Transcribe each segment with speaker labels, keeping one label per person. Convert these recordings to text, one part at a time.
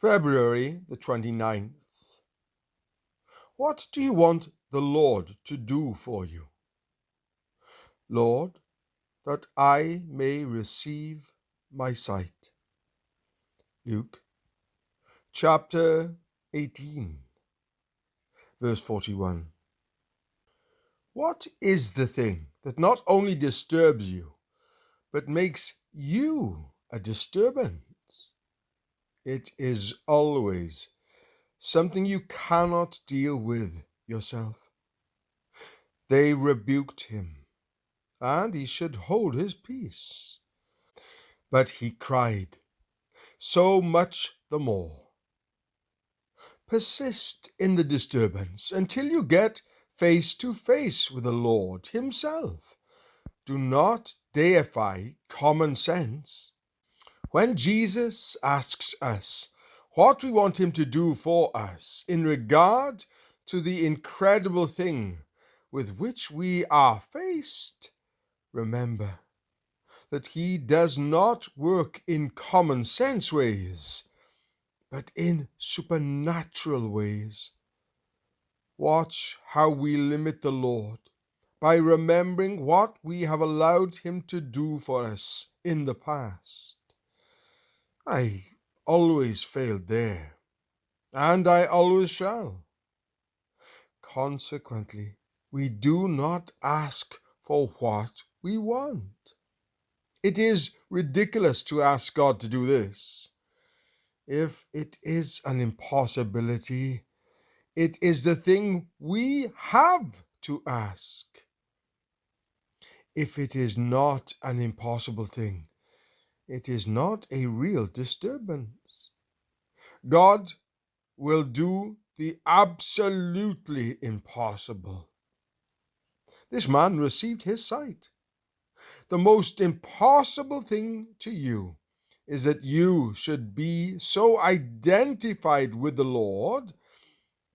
Speaker 1: February the 29th. What do you want the Lord to do for you? Lord, that I may receive my sight. Luke chapter 18, verse 41. What is the thing that not only disturbs you, but makes you a disturbance? It is always something you cannot deal with yourself. They rebuked him, and he should hold his peace. But he cried, so much the more. Persist in the disturbance until you get face to face with the Lord himself. Do not deify common sense. When Jesus asks us what we want him to do for us in regard to the incredible thing with which we are faced, remember that he does not work in common sense ways, but in supernatural ways. Watch how we limit the Lord by remembering what we have allowed him to do for us in the past. I always failed there, and I always shall. Consequently, we do not ask for what we want. It is ridiculous to ask God to do this. If it is an impossibility, it is the thing we have to ask. If it is not an impossible thing, it is not a real disturbance. God will do the absolutely impossible. This man received his sight. The most impossible thing to you is that you should be so identified with the Lord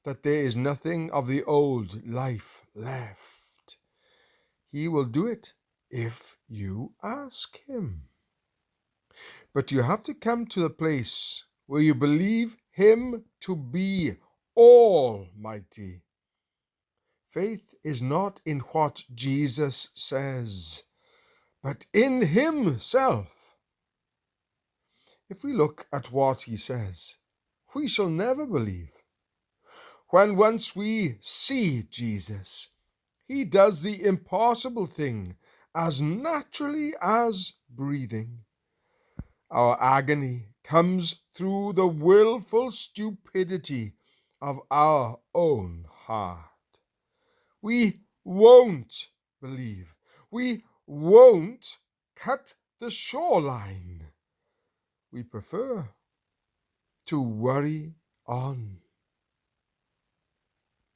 Speaker 1: that there is nothing of the old life left. He will do it if you ask him. But you have to come to the place where you believe him to be almighty. Faith is not in what Jesus says, but in himself. If we look at what he says, we shall never believe. When once we see Jesus, he does the impossible thing as naturally as breathing. Our agony comes through the willful stupidity of our own heart. We won't believe. We won't cut the shoreline. We prefer to worry on.